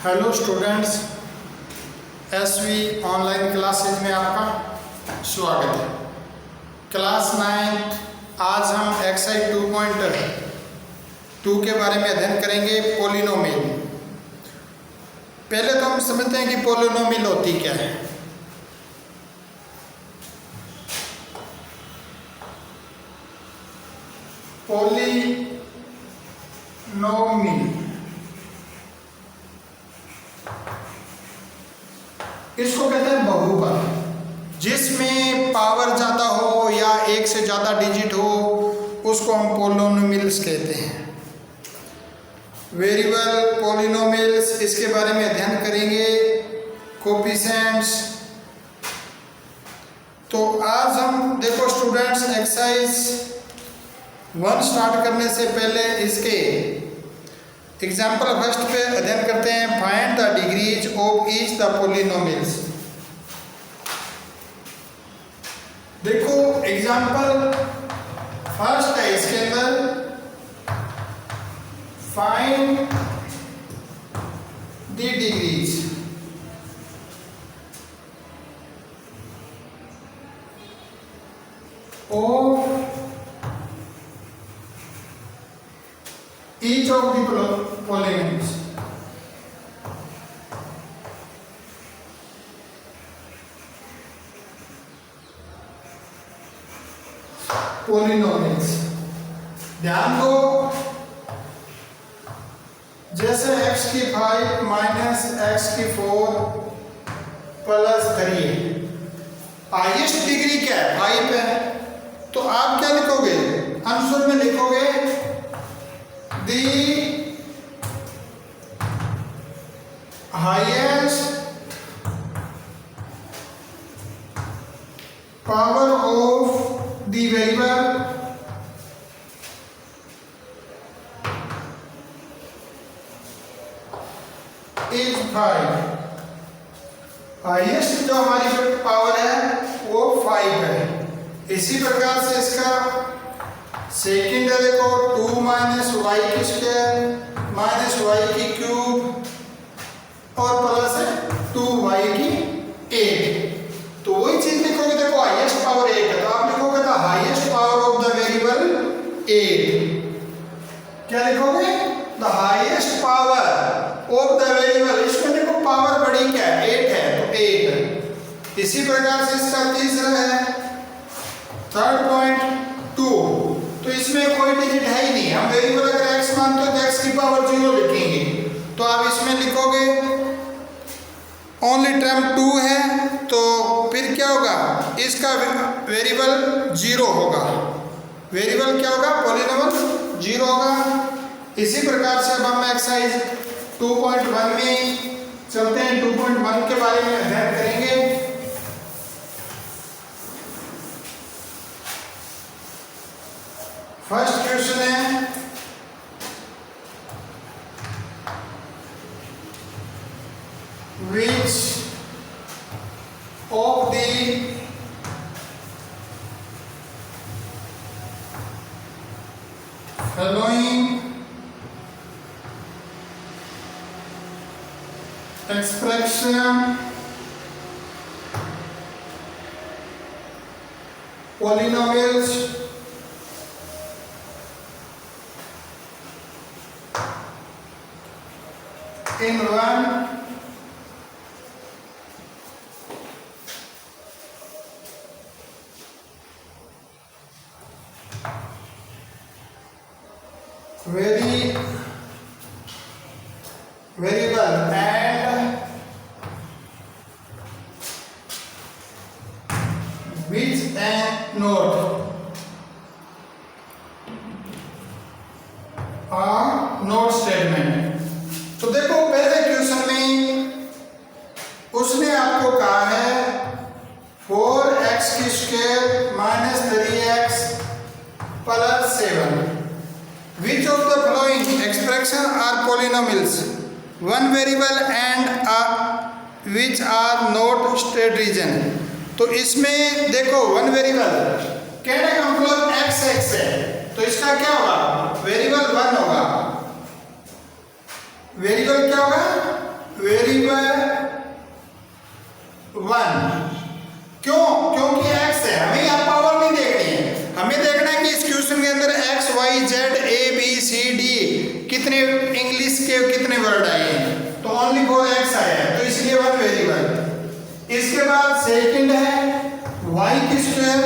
Hello students, SV online classes में आपका स्वागत है। क्लास 9 आज हम एक्सरसाइज 2.2 के बारे में अध्ययन करेंगे, पोलिनोमियल। पहले तो हम समझते हैं कि पोलिनोमियल होती क्या है। पोलिनोमियल इसको कहते हैं बहुपद, जिसमें पावर ज़्यादा हो या एक से ज़्यादा डिजिट हो उसको हम पोलिनोमियल्स कहते हैं। वेरिएबल पोलिनोमियल्स, इसके बारे में अध्ययन करेंगे। कोफिशिएंट्स। तो आज हम देखो स्टूडेंट्स, एक्सरसाइज 1 स्टार्ट करने से पहले इसके एग्जाम्पल फर्स्ट पे अध्ययन करते हैं। Find the degrees of each the polynomials. देखो एग्जाम्पल फर्स्ट है, इसके अंदर find the degrees of each of the polynomials. Polynomials ध्यान दो, जैसे x की 5 माइनस x की 4 प्लस 3, हाईएस्ट डिग्री क्या है? 5 है। तो आप क्या लिखोगे? आंसर में लिखोगे the highest power of the variable is 5। Highest जो हमारी पावर है वो 5 है। इसी प्रकार से इसका सेकेंड है, देखो 2 माइनस वाई की स्क्वायर माइनस वाई की क्यूब और प्लस है 2y की 8। तो वही चीज लिखोगे, देखो हाईएस्ट पावर 8 है तो आप लिखोगे the highest power of the variable 8। क्या लिखोगे? The highest power of the variable. इसमें देखो पावर बड़ी क्या है? 8 है तो 8। इसी प्रकार से इसका तीसरा है 3.2। तो इसमें कोई डिजिट है ही नहीं। हम वेरिएबल अगर x मानते हो तो x की पावर 0 लिखेंगे। तो आप इसमें लिखोगे ओनली टर्म 2 है, तो फिर क्या होगा? इसका वेरिएबल 0 होगा। वेरिएबल क्या होगा? पोलिनोमियल 0 होगा। इसी प्रकार से अब हम एक्सरसाइज 2.1 में चलते हैं। 2.1 के बारे में अध्ययन करेंगे। फर्स्ट क्वेश्चन है, which of the following expression polynomials in one variable and which and not are not statement। तो देखो पहले क्वेश्चन में उसने आपको कहा है 4x की square minus 3x plus 7। Which of the following expression are polynomials, one variable and which are not state reason. तो इसमें देखो वन वेरिएबल कहने का मतलब x है, तो इसका क्या होगा? वेरिएबल 1 होगा। वेरिएबल क्या होगा? वेरिएबल 1। क्यों? क्योंकि x है, हमें यहाँ पावर नहीं देखनी है, हमें देखना है कि इस क्वेश्चन के अंदर x y z a b c d कितने इंग्लिश के कितने वर्ड आए हैं, तो ओनली फॉर x आया है, तो इसलिए 1 वेरिएबल। इसके बाद सेकंड है y की स्क्वायर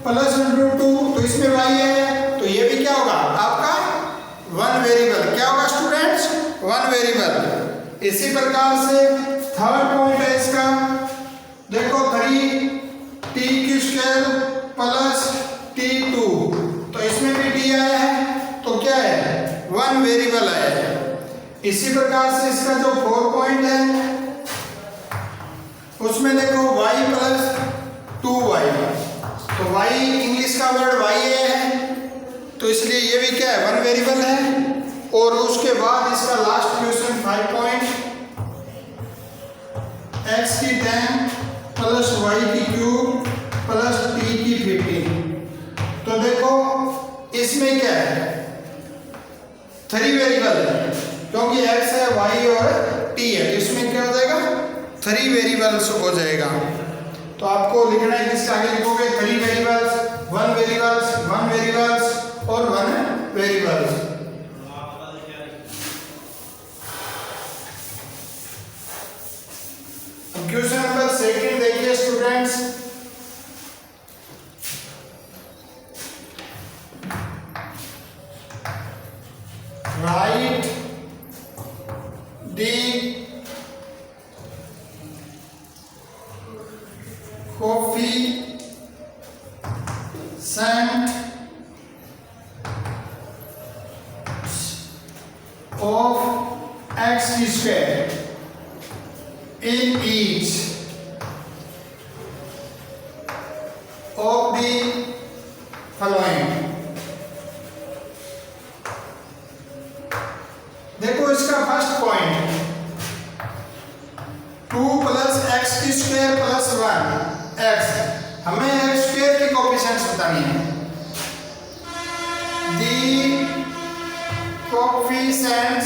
प्लस √2, तो इसमें y है, तो ये भी क्या होगा आपका 1 वेरिएबल। क्या होगा स्टूडेंट्स? 1 वेरिएबल। इसी प्रकार से थर्ड पॉइंट है इसका, देखो 3t की स्क्वायर प्लस t2, तो इसमें भी d आया है, तो क्या है 1 वेरिएबल आया है। इसी प्रकार से इसका जो 4 पॉइंट है उसमें देखो y प्लस 2y, तो y इंग्लिश का वर्ड y है, तो इसलिए ये भी क्या है 1 वेरिएबल है। और उसके बाद इसका लास्ट क्वेश्चन 5 पॉइंट, x की 10 प्लस y की क्यूब प्लस t की 15, तो देखो इसमें क्या है 3 वेरिएबल है, क्योंकि x है y और t है, तो इसमें क्या हो जाएगा 3 वेरिएबल्स हो जाएगा। तो आपको लिखना है, किसके आगे लिखोगे 3 वेरिएबल्स, 1 वेरिएबल्स, 1 वेरिएबल्स और 1 वेरिएबल्स। क्वेश्चन नंबर सेकंड देखिए students, right the coefficient of x square in each of the following। देखो इसका फर्स्ट पॉइंट 2 प्लस एक्स की स्क्वायर प्लस 1 x, हमें एक्स स्क्वायर की कोएफिशिएंट्स बतानी है। The coefficient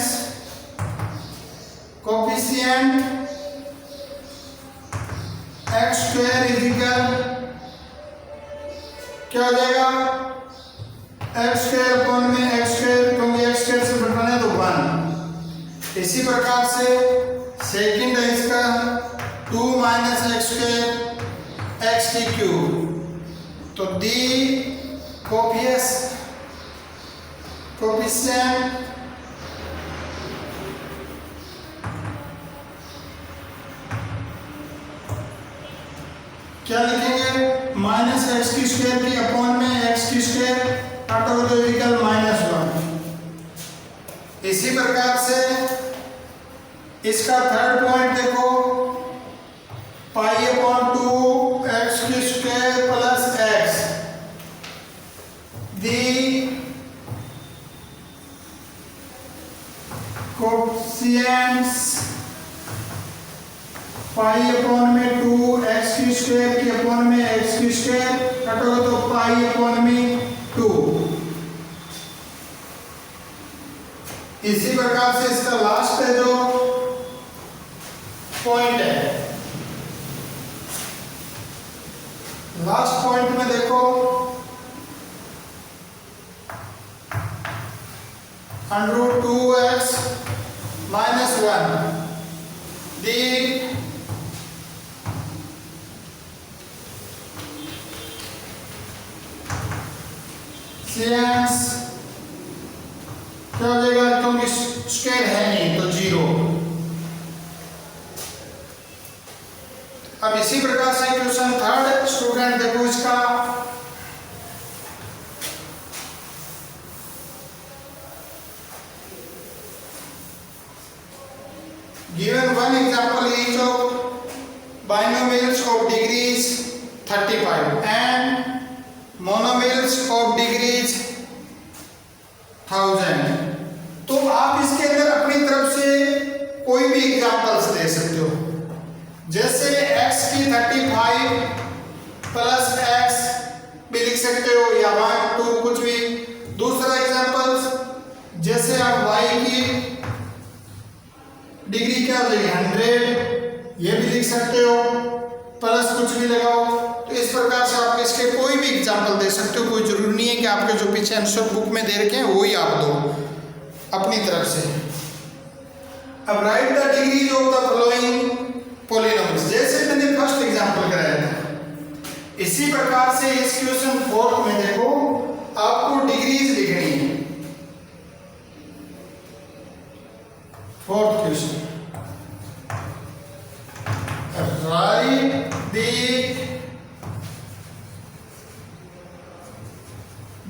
x square is equal क्या हो जाएगा एक्स स्क्वायर अपॉन में एक्स स्क्वायर, क्योंकि एक्स स्क्वायर से बढ़ाना है तो 1। इसी प्रकार से सेकंड है इसका 2 माइनस एक्स स्क्वायर एक्स की क्यूब, तो दी कोएफिशिएंट क्या लिखेंगे माइनस एक्स की स्क्वायर की अपॉन में एक्स की स्क्वायर ऑटोमेटिकल -1। इसी प्रकार से इसका थर्ड पॉइंट देखो पाई अपॉन 2 एक्स की स्क्वायर प्लस एक्स, दी कोएफिशिएंट्स पाई अपॉन में 2 एक्स की स्क्वायर की अपॉन में एक्स की स्क्वायर कटोगे तो पाई अपॉन में 2। इसी प्रकार से इसका लास्ट है जो पॉइंट है, लास्ट पॉइंट में देखो √2x - 1 दी कोएफिशिएंट्स क्या हो जाएगा, क्योंकि स्क्वायर है नहीं तो 0। अब इसी प्रकार से क्वेश्चन थर्ड स्टूडेंट देखो इसका given one example each of binomials of degrees 35 and monomials of degrees 1000, तो आप इसके अंदर अपनी तरफ से कोई भी एग्जांपल्स दे सकते हो, जैसे x की 35 प्लस x भी लिख सकते हो या 1 2 कुछ भी। दूसरा एग्जांपल्स जैसे आप y की डिग्री क्या हो जाएगी 100, ये भी लिख सकते हो, प्लस कुछ भी लगाओ। तो इस प्रकार से आप इसके कोई भी एग्जाम्पल दे सकते हो, कोई जरूरी नहीं है कि आपके जो पीछे आंसर बुक में दे रखे हैं वही आप दो अपनी तरफ से। अब right the degrees of the following polynomials, जैसे मैंने फर्स्ट एग्जांपल कराया था इसी प्रकार से इस क्वेश्चन 4 में देखो आपको डिग्रीज लिखनी है। Fourth question, right the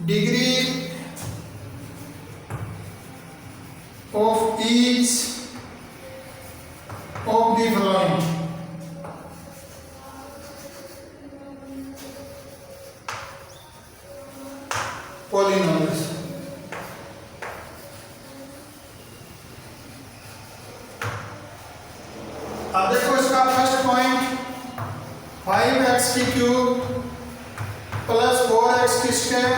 degree of each of the following. Polynomials. अब देखो इसका फर्स्ट पॉइंट 5x की क्यूब प्लस 4x की स्क्वायर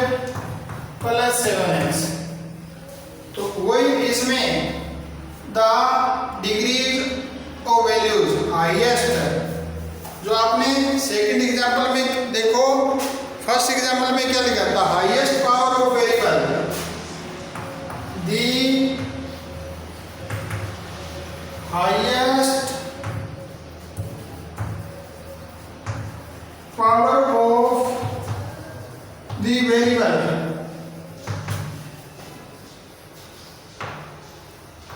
प्लस 7x, तो वही इसमें the degrees of values highest, जो आपने सेकंड एग्जांपल में देखो, फर्स्ट एग्जांपल में क्या लिखा था, highest power of variable the highest power of the variable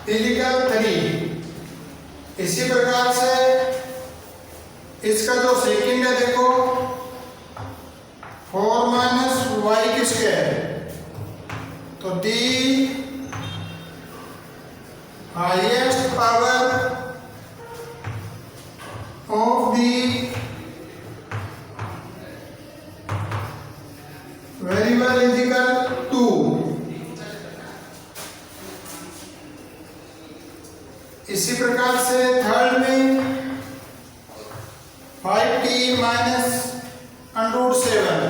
equal 3। इसी प्रकार से इसका जो सेकंड है देखो 4 माइनस वाई की स्क्वायर, तो the highest power of the variable is equal 2। इसी प्रकार से थर्ड में 5t माइनस √7,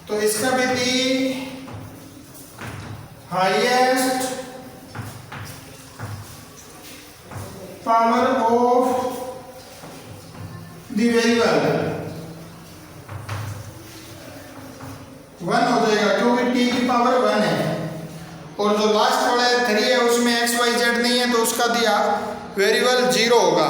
तो इसका भी the highest power of the variable 1 हो जाएगा, क्योंकि t की पावर 1 है, और जो लास्ट वाला है 3 है उसमें x y z नहीं है, तो उसका दिया वेरिएबल 0 होगा,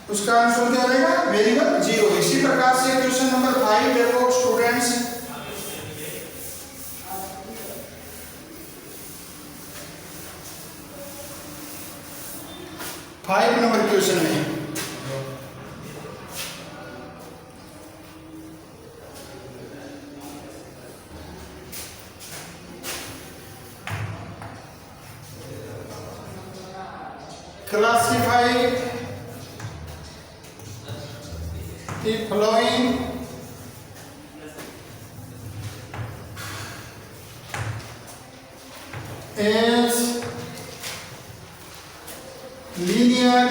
उसका आंसर क्या रहेगा वेरिएबल 0। इसी प्रकार से क्वेश्चन नंबर 5 देखो स्टूडेंट्स, फाइव नंबर क्वेश्चन में classify the following as linear,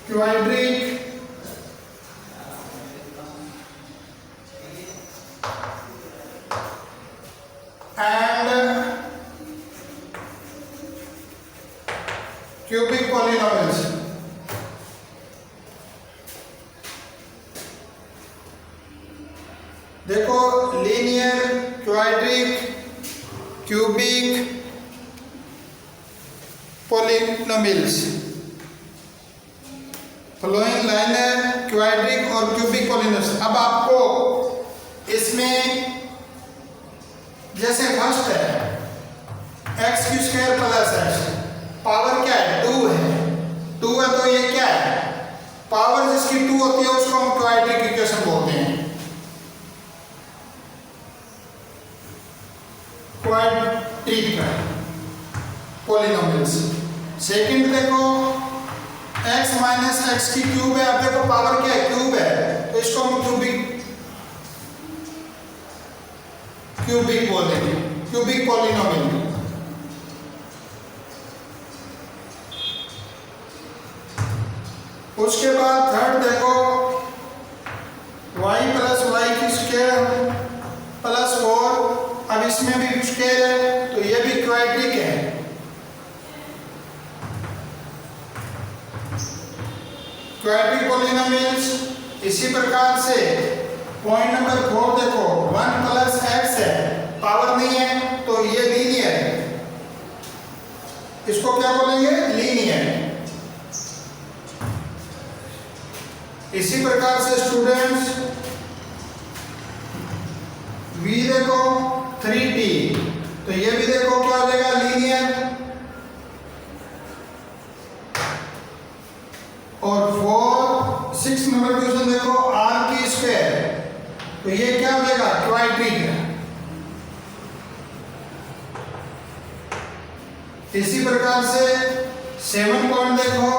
quadratic, and cubic polynomials। देखो linear, quadric, cubic polynomials, following linear, quadric और क्यूबिक पॉलिनोमियल्स। अब आपको इसमें जैसे फर्स्ट है x² प्लस x, पावर क्या है 2 है, 2 है तो ये क्या है पावर जिसकी 2 होती है उसको हम क्वाड्रेटिक इक्वेशन बोलते हैं, क्वाड्रेटिक पॉलिनोमियल्स। सेकंड देखो x माइनस x की क्यूब है, अब देखो पावर क्या है क्यूब है, तो इसको हम क्यूबिक बोलेंगे, क्यूबिक पॉलिनोमियल। उसके बाद थर्ड देखो y प्लस वाई की स्क्वायर प्लस 4, अब इसमें भी स्क्वायर है तो ये भी क्वाड्रेटिक है। Quadratic polynomials. इसी प्रकार से पॉइंट नंबर 4 देखो 1 प्लस एक्स है, पावर नहीं है तो ये लीनियर है, इसको क्या बोलेंगे? लीनियर। इसी प्रकार से स्टूडेंट्स v देखो 3t, तो ये भी देखो क्या हो जाएगा? लीनियर। और 6 नंबर क्वेश्चन देखो r की स्क्वायर, तो ये क्या हो जाएगा? क्वाड्रेटिक है। इसी प्रकार से 7 पॉइंट देखो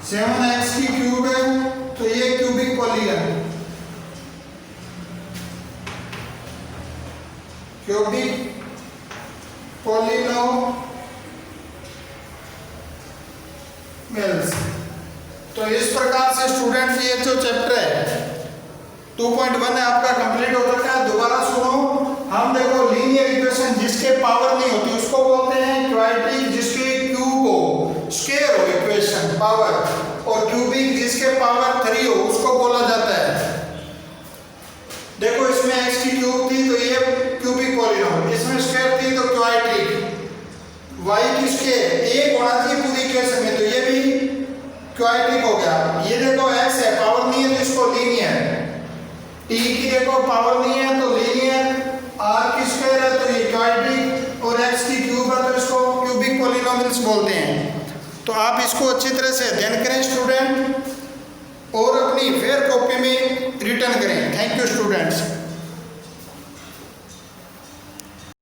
7x की क्यूब है तो ये क्यूबिक पॉलीगन, क्यूबिक पॉलिनोमियल्स। तो इस प्रकार से स्टूडेंट ये जो चैप्टर है 2.1 है आपका कंप्लीट हो चुका है। दोबारा सुनो, हम देखो लीनियर इक्वेशन जिसके पावर नहीं होती उसको बोलते हैं क्वाड्रेटिक, जिसके क्यूब हो स्क्वायर हो इक्वेशन पावर, और क्यूबिक जिसके पावर 3 हो उसको बोला जाता है। देखो इसमें x की क्यूब थी तो ये क्यूबिक पॉलिनोमियल, इसमें स्क्वायर थी तो क्वाड्रेटिक, y की स्क्वायर एक होना चाहिए पूरी इक्वेशन में तो ये भी क्वाड्रेटिक हो गया। ये देखो x है, पावर नहीं है तो इसको लीनियर, t की देखो पावर नहीं है तो लीनियर, r की स्क्वायर है तो ये क्वाड्रेटिक, और x की क्यूब है तो इसको क्यूबिक पॉलिनोमियल्स बोलते हैं। तो आप इसको अच्छी तरह से अध्ययन करें स्टूडेंट, और अपनी फेयर कॉपी में रिटर्न करें। Thank you students.